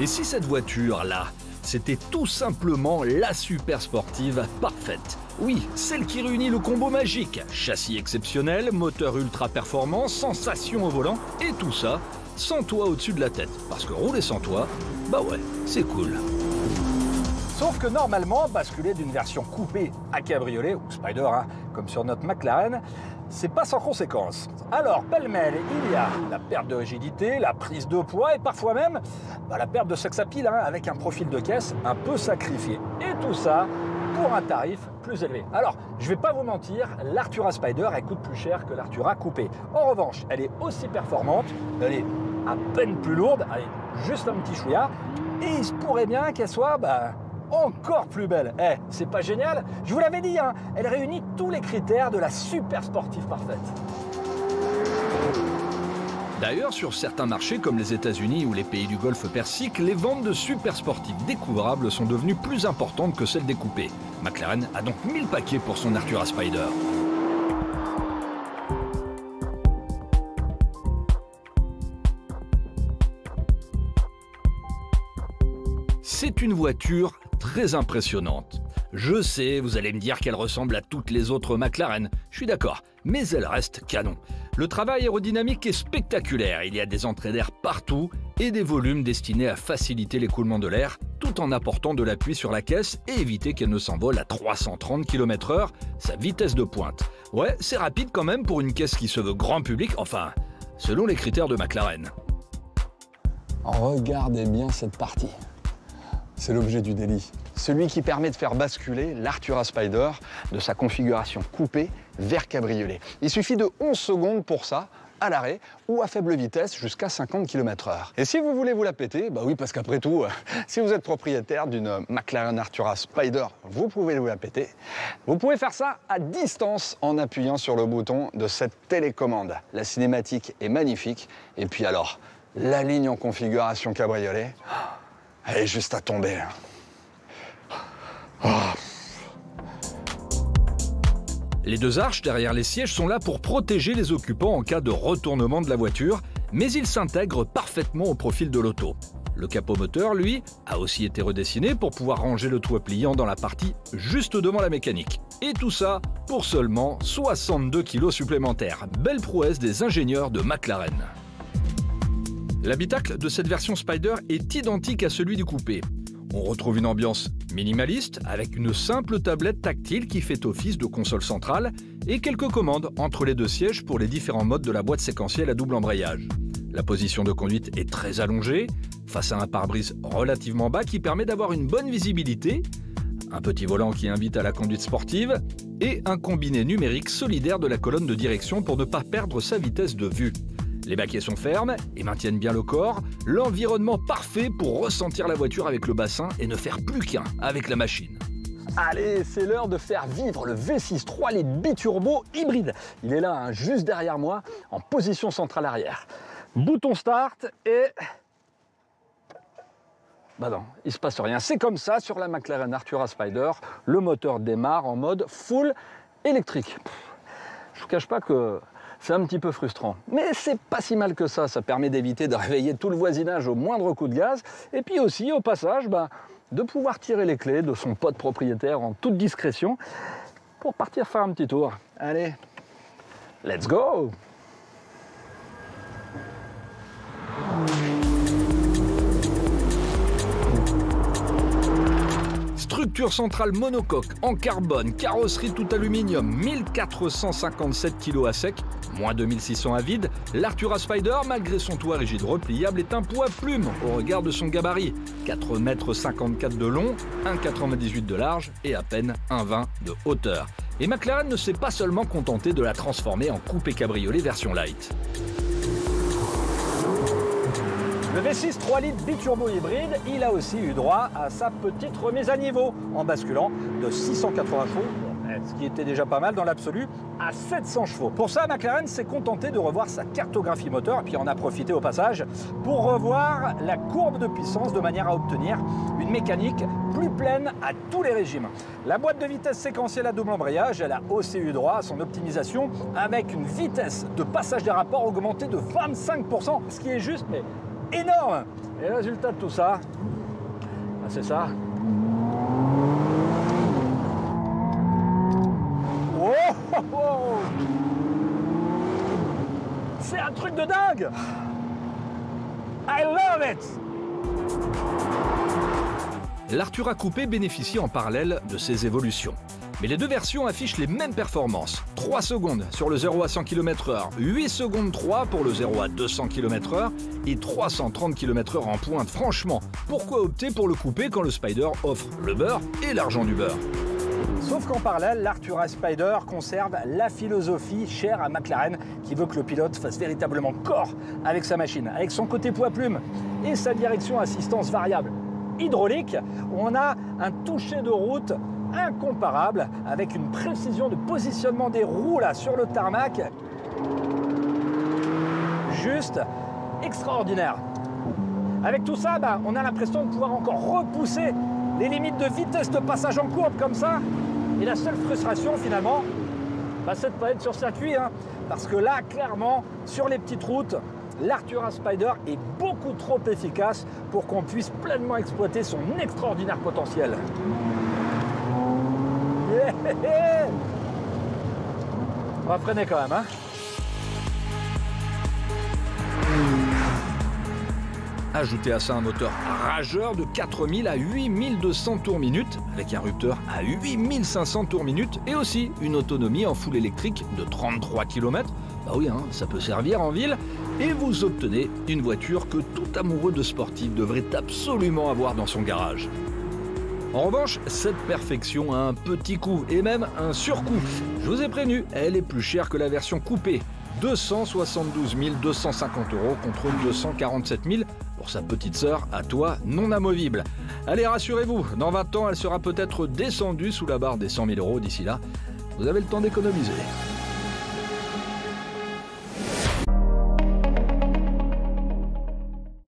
Et si cette voiture-là, c'était tout simplement la super sportive parfaite? Oui, celle qui réunit le combo magique. Châssis exceptionnel, moteur ultra performant, sensation au volant, et tout ça sans toit au-dessus de la tête. Parce que rouler sans toit, bah ouais, c'est cool. Sauf que normalement, basculer d'une version coupée à cabriolet, ou Spider, hein, comme sur notre McLaren, c'est pas sans conséquence. Alors, pêle-mêle, il y a la perte de rigidité, la prise de poids et parfois même la perte de sex appeal, hein, avec un profil de caisse un peu sacrifié. Et tout ça pour un tarif plus élevé. Alors, je vais pas vous mentir, l'Artura Spider, elle coûte plus cher que l'Artura coupée. En revanche, elle est aussi performante, elle est à peine plus lourde, elle est juste un petit chouïa, et il se pourrait bien qu'elle soit encore plus belle. C'est pas génial? Je vous l'avais dit, hein, elle réunit tous les critères de la super sportive parfaite. D'ailleurs, sur certains marchés comme les États-Unis ou les pays du Golfe Persique, les ventes de super sportifs découvrables sont devenues plus importantes que celles des coupés. McLaren a donc 1000 paquets pour son Artura Spider. C'est une voiture très impressionnante. Je sais, vous allez me dire qu'elle ressemble à toutes les autres McLaren, je suis d'accord, mais elle reste canon. Le travail aérodynamique est spectaculaire, il y a des entrées d'air partout et des volumes destinés à faciliter l'écoulement de l'air, tout en apportant de l'appui sur la caisse et éviter qu'elle ne s'envole à 330 km/h, sa vitesse de pointe. Ouais, c'est rapide quand même pour une caisse qui se veut grand public, enfin, selon les critères de McLaren. Regardez bien cette partie. C'est l'objet du délit. Celui qui permet de faire basculer l'Artura Spider de sa configuration coupée vers cabriolet. Il suffit de 11 secondes pour ça, à l'arrêt ou à faible vitesse jusqu'à 50 km/h. Et si vous voulez vous la péter, bah oui, parce qu'après tout, si vous êtes propriétaire d'une McLaren Artura Spider, vous pouvez vous la péter. Vous pouvez faire ça à distance en appuyant sur le bouton de cette télécommande. La cinématique est magnifique. Et puis alors, la ligne en configuration cabriolet, elle est juste à tomber. Les deux arches derrière les sièges sont là pour protéger les occupants en cas de retournement de la voiture, mais ils s'intègrent parfaitement au profil de l'auto. Le capot moteur, lui, a aussi été redessiné pour pouvoir ranger le toit pliant dans la partie juste devant la mécanique. Et tout ça pour seulement 62 kg supplémentaires. Belle prouesse des ingénieurs de McLaren. L'habitacle de cette version Spider est identique à celui du coupé. On retrouve une ambiance minimaliste avec une simple tablette tactile qui fait office de console centrale et quelques commandes entre les deux sièges pour les différents modes de la boîte séquentielle à double embrayage. La position de conduite est très allongée, face à un pare-brise relativement bas qui permet d'avoir une bonne visibilité, un petit volant qui invite à la conduite sportive et un combiné numérique solidaire de la colonne de direction pour ne pas perdre sa vitesse de vue. Les baquets sont fermes et maintiennent bien le corps, l'environnement parfait pour ressentir la voiture avec le bassin et ne faire plus qu'un avec la machine. Allez, c'est l'heure de faire vivre le V6 3 litres biturbo hybride. Il est là, hein, juste derrière moi, en position centrale arrière. Bouton start et... Bah non, il se passe rien. C'est comme ça sur la McLaren Artura Spider. Le moteur démarre en mode full électrique. Je vous cache pas que c'est un petit peu frustrant. Mais c'est pas si mal que ça permet d'éviter de réveiller tout le voisinage au moindre coup de gaz. Et puis aussi, au passage, de pouvoir tirer les clés de son pote propriétaire en toute discrétion pour partir faire un petit tour. Allez, let's go! Structure centrale monocoque en carbone, carrosserie tout aluminium, 1457 kg à sec, moins 2600 à vide, l'Artura Spider, malgré son toit rigide repliable, est un poids plume au regard de son gabarit. 4,54 m de long, 1,98 m de large et à peine 1,20 m de hauteur. Et McLaren ne s'est pas seulement contenté de la transformer en coupé cabriolet version light. Le V6 3 litres biturbo hybride, il a aussi eu droit à sa petite remise à niveau en basculant de 680 chevaux, ce qui était déjà pas mal dans l'absolu, à 700 chevaux. Pour ça, McLaren s'est contenté de revoir sa cartographie moteur et puis en a profité au passage pour revoir la courbe de puissance de manière à obtenir une mécanique plus pleine à tous les régimes. La boîte de vitesse séquentielle à double embrayage, elle a aussi eu droit à son optimisation avec une vitesse de passage des rapports augmentée de 25%, ce qui est juste mais énorme. Et le résultat de tout ça, ben, c'est ça. Oh, oh, oh. C'est un truc de dingue. I love it. L'Artura Coupé bénéficie en parallèle de ces évolutions. Mais les deux versions affichent les mêmes performances. 3 secondes sur le 0 à 100 km/h, 8 secondes 3 pour le 0 à 200 km/h et 330 km/h en pointe. Franchement, pourquoi opter pour le coupé quand le Spider offre le beurre et l'argent du beurre? Sauf qu'en parallèle, l'Artura Spider conserve la philosophie chère à McLaren qui veut que le pilote fasse véritablement corps avec sa machine, avec son côté poids-plume et sa direction assistance variable hydraulique. On a un toucher de route incomparable avec une précision de positionnement des roues là sur le tarmac juste extraordinaire. Avec tout ça, on a l'impression de pouvoir encore repousser les limites de vitesse de passage en courbe comme ça. Et la seule frustration finalement, c'est de ne pas être sur circuit, hein, parce que là, clairement, sur les petites routes, l'Artura Spider est beaucoup trop efficace pour qu'on puisse pleinement exploiter son extraordinaire potentiel. Yeah. On va freiner quand même, hein. Ajoutez à ça un moteur rageur de 4000 à 8200 tours minute, avec un rupteur à 8500 tours minute et aussi une autonomie en full électrique de 33 km. Bah oui, hein, ça peut servir en ville. Et vous obtenez une voiture que tout amoureux de sportif devrait absolument avoir dans son garage. En revanche, cette perfection a un petit coût et même un surcoût. Je vous ai prévenu, elle est plus chère que la version coupée. 272 250 € contre 247 000 pour sa petite sœur à toit non amovible. Allez, rassurez-vous, dans 20 ans, elle sera peut-être descendue sous la barre des 100 000 € d'ici là. Vous avez le temps d'économiser.